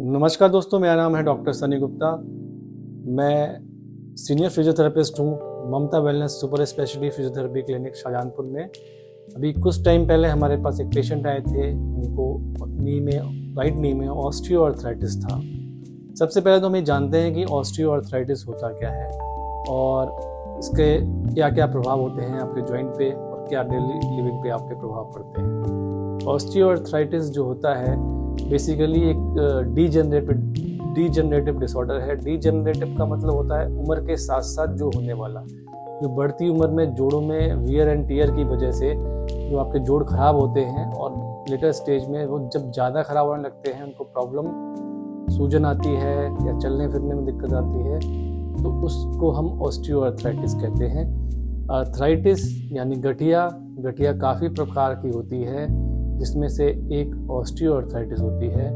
नमस्कार दोस्तों, मेरा नाम है डॉक्टर सनी गुप्ता। मैं सीनियर फिजियोथेरेपिस्ट हूँ Mamta wellness super speciality physiotherapy clinic Shahjahanpur में। अभी कुछ टाइम पहले हमारे पास एक पेशेंट आए थे, उनको राइट नी में ऑस्टियोआर्थराइटिस था। सबसे पहले तो हम ये जानते हैं कि ऑस्टियोआर्थराइटिस होता क्या है और इसके क्या क्या प्रभाव होते हैं आपके जॉइंट पे और क्या डेली लिविंग पे आपके प्रभाव पड़ते हैं। ऑस्टियोआर्थराइटिस जो होता है बेसिकली एक डीजनरेटिव डिसऑर्डर है। डीजनरेटिव का मतलब होता है उम्र के साथ साथ जो होने वाला, जो बढ़ती उम्र में जोड़ों में वियर एंड टियर की वजह से जो आपके जोड़ खराब होते हैं और लेटर स्टेज में वो जब ज़्यादा खराब होने लगते हैं, उनको प्रॉब्लम सूजन आती है या चलने फिरने में दिक्कत आती है, तो उसको हम ऑस्टियोआर्थराइटिस कहते हैं। आर्थराइटिस यानी गठिया काफ़ी प्रकार की होती है, जिसमें से एक ऑस्टियोआर्थराइटिस होती है।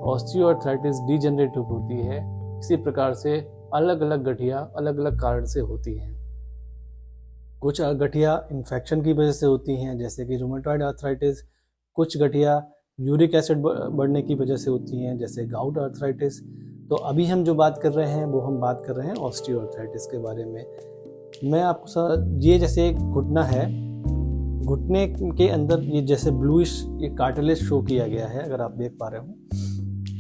ऑस्टियोआर्थराइटिस डीजनरेटिव होती है। इसी प्रकार से अलग अलग गठिया अलग अलग कारण से होती हैं। कुछ गठिया इन्फेक्शन की वजह से होती हैं, जैसे कि रूमेटॉइड आर्थराइटिस। कुछ गठिया यूरिक एसिड बढ़ने की वजह से होती हैं, जैसे गाउट आर्थराइटिस। तो अभी हम जो बात कर रहे हैं वो हम बात कर रहे हैं ऑस्टियोआर्थराइटिस के बारे में। मैं आपको ये जैसे एक घुटना है, घुटने के अंदर ये जैसे ब्लूइश ये कार्टिलेज शो किया गया है, अगर आप देख पा रहे हो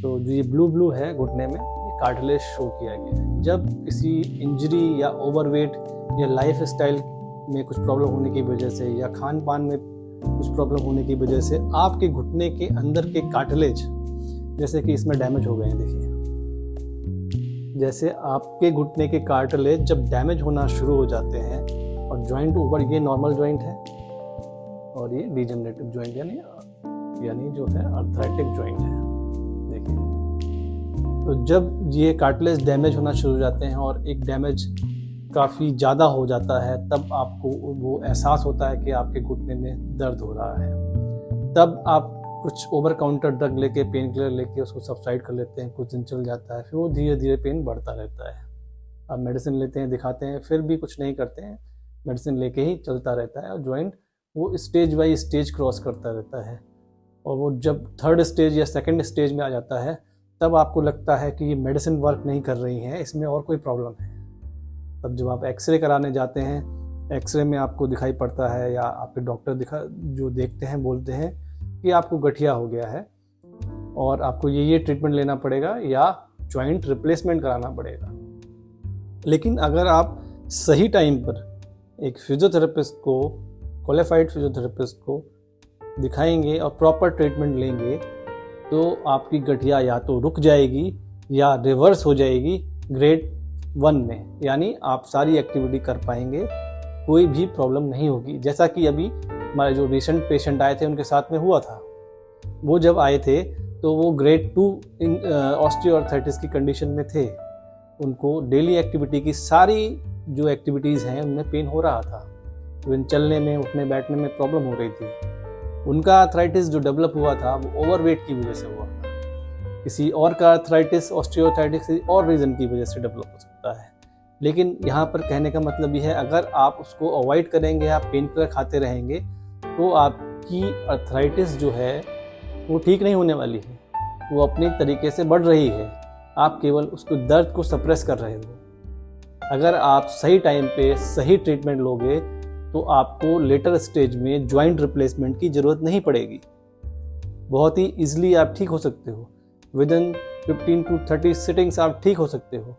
तो जो ये ब्लू है घुटने में, ये कार्टिलेज शो किया गया है। जब किसी इंजरी या ओवरवेट या लाइफ स्टाइल में कुछ प्रॉब्लम होने की वजह से या खान पान में कुछ प्रॉब्लम होने की वजह से आपके घुटने के अंदर के कार्टिलेज, जैसे कि इसमें डैमेज हो गए हैं, देखिए जैसे आपके घुटने के कार्टिलेज जब डैमेज होना शुरू हो जाते हैं और जॉइंट ऊपर, ये नॉर्मल जॉइंट है और ये डीजनरेटिव जॉइंट यानी जो है आर्थराइटिक जॉइंट है, देखिए। तो जब ये कार्टिलेज डैमेज होना शुरू हो जाते हैं और एक डैमेज काफ़ी ज़्यादा हो जाता है, तब आपको वो एहसास होता है कि आपके घुटने में दर्द हो रहा है। तब आप कुछ ओवर काउंटर ड्रग लेके, पेन किलर लेके उसको सबसाइड कर लेते हैं, कुछ दिन चल जाता है, फिर वो धीरे धीरे पेन बढ़ता रहता है। आप मेडिसिन लेते हैं, दिखाते हैं, फिर भी कुछ नहीं करते हैं, मेडिसिन लेके ही चलता रहता है और जॉइंट वो स्टेज बाई स्टेज क्रॉस करता रहता है। और वो जब थर्ड स्टेज या सेकंड स्टेज में आ जाता है, तब आपको लगता है कि ये मेडिसिन वर्क नहीं कर रही है, इसमें और कोई प्रॉब्लम है। तब जब आप एक्सरे कराने जाते हैं, एक्सरे में आपको दिखाई पड़ता है या आपके डॉक्टर जो देखते हैं बोलते हैं कि आपको गठिया हो गया है और आपको ये ट्रीटमेंट लेना पड़ेगा या जॉइंट रिप्लेसमेंट कराना पड़ेगा। लेकिन अगर आप सही टाइम पर एक फिजियोथेरेपिस्ट को, क्वालिफाइड फिजियोथेरेपिस्ट को दिखाएंगे और प्रॉपर ट्रीटमेंट लेंगे, तो आपकी गठिया या तो रुक जाएगी या रिवर्स हो जाएगी ग्रेड 1 में, यानी आप सारी एक्टिविटी कर पाएंगे, कोई भी प्रॉब्लम नहीं होगी। जैसा कि अभी हमारे जो रिसेंट पेशेंट आए थे उनके साथ में हुआ था। वो जब आए थे तो वो ग्रेड 2 ऑस्टियोआर्थराइटिस की कंडीशन में थे। उनको डेली एक्टिविटी की सारी जो एक्टिविटीज़ हैं उनमें पेन हो रहा था, इवन चलने में, उठने बैठने में प्रॉब्लम हो रही थी। उनका आर्थराइटिस जो डेवलप हुआ था वो ओवरवेट की वजह से हुआ था। किसी और का आर्थराइटिस, ऑस्टियोआर्थराइटिस किसी और रीज़न की वजह से डेवलप हो सकता है। लेकिन यहाँ पर कहने का मतलब ये है, अगर आप उसको अवॉइड करेंगे, आप पेन किलर खाते रहेंगे, तो आपकी आर्थराइटिस जो है वो ठीक नहीं होने वाली है, वो अपने तरीके से बढ़ रही है। आप केवल उसको दर्द को सप्रेस कर रहे हो। अगर आप सही टाइम पे सही ट्रीटमेंट लोगे तो आपको लेटर स्टेज में जॉइंट रिप्लेसमेंट की ज़रूरत नहीं पड़ेगी। बहुत ही ईजिली आप ठीक हो सकते हो। विदिन 15 to 30 सिटिंग्स आप ठीक हो सकते हो।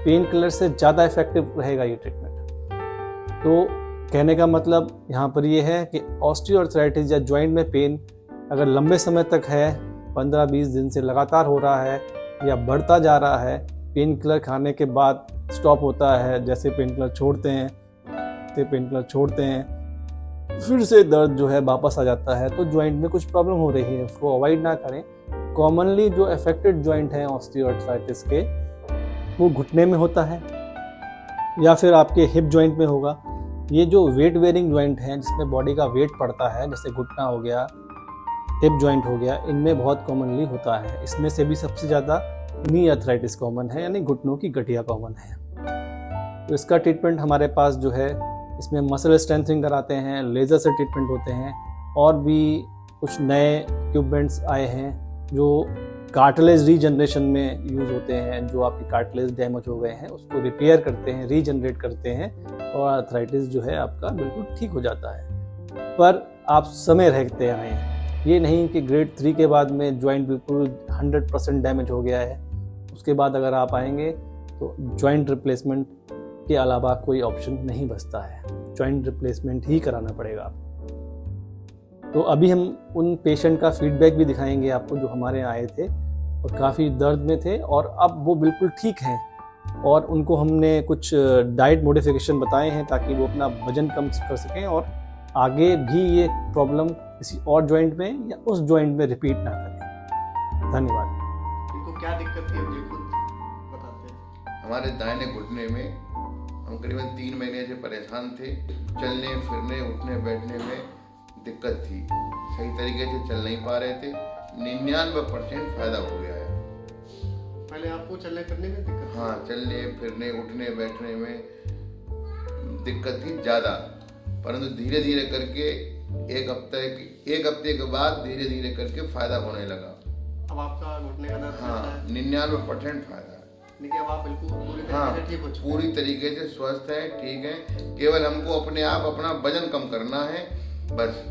पेन किलर से ज़्यादा इफेक्टिव रहेगा ये ट्रीटमेंट। तो कहने का मतलब यहाँ पर ये है कि ऑस्टियोआर्थराइटिस या जॉइंट में पेन अगर लंबे समय तक है, 15-20 दिन से लगातार हो रहा है या बढ़ता जा रहा है, पेन किलर खाने के बाद स्टॉप होता है, जैसे पेन किलर छोड़ते हैं फिर से दर्द जो है वापस आ जाता है, तो जॉइंट में कुछ प्रॉब्लम हो रही है, उसको अवॉइड ना करें। कॉमनली जो अफेक्टेड जॉइंट हैं ऑस्टियोआर्थराइटिस के, वो घुटने में होता है या फिर आपके हिप जॉइंट में होगा। ये जो वेट वेयरिंग जॉइंट हैं, जिसमें बॉडी का वेट पड़ता है, जैसे घुटना हो गया, हिप जॉइंट हो गया, इनमें बहुत कॉमनली होता है। इसमें से भी सबसे ज़्यादा नी आर्थराइटिस कॉमन है, यानी घुटनों की गठिया कॉमन है। तो इसका ट्रीटमेंट हमारे पास जो है, इसमें मसल स्ट्रेंथनिंग कराते हैं, लेज़र से ट्रीटमेंट होते हैं, और भी कुछ नए इक्विपमेंट्स आए हैं जो कार्टिलेज रीजनरेशन में यूज़ होते हैं, जो आपकी कार्टिलेज डैमेज हो गए हैं उसको रिपेयर करते हैं, रीजनरेट करते हैं और आर्थराइटिस जो है आपका बिल्कुल ठीक हो जाता है। पर आप समय रहते आए हैं, ये नहीं कि ग्रेड 3 के बाद में जॉइंट बिल्कुल 100% डैमेज हो गया है, उसके बाद अगर आप आएंगे तो जॉइंट रिप्लेसमेंट के अलावा कोई ऑप्शन नहीं बचता है, जॉइंट रिप्लेसमेंट ही कराना पड़ेगा आपको। तो अभी हम उन पेशेंट का फीडबैक भी दिखाएंगे आपको जो हमारे यहाँ आए थे और काफ़ी दर्द में थे और अब वो बिल्कुल ठीक हैं, और उनको हमने कुछ डाइट मॉडिफिकेशन बताए हैं ताकि वो अपना वजन कम कर सकें और आगे भी ये प्रॉब्लम किसी और जॉइंट में या उस जॉइंट में रिपीट ना करें। धन्यवाद। इनको क्या दिक्कत थी मुझे खुद बताते हैं। हमारे दाहिने घुटने में हम करीबन 3 महीने से परेशान थे। चलने फिरने उठने बैठने में दिक्कत थी, सही तरीके से चल नहीं पा रहे थे। 99% फायदा हो गया है। पहले आपको चलने फिरने में दिक्कत? हाँ, चलने फिरने उठने बैठने में दिक्कत थी ज़्यादा, परंतु धीरे धीरे करके एक हफ्ते के बाद धीरे धीरे करके फायदा होने लगा। अब आपका घुटने का दर्द? हाँ, 99% फायदा है। देखिए अब आप बिल्कुल पूरी तरीके से ठीक हो चुके हैं। पूरी तरीके से स्वस्थ हैं, ठीक हैं। केवल हमको अपने आप अपना वजन कम करना है बस।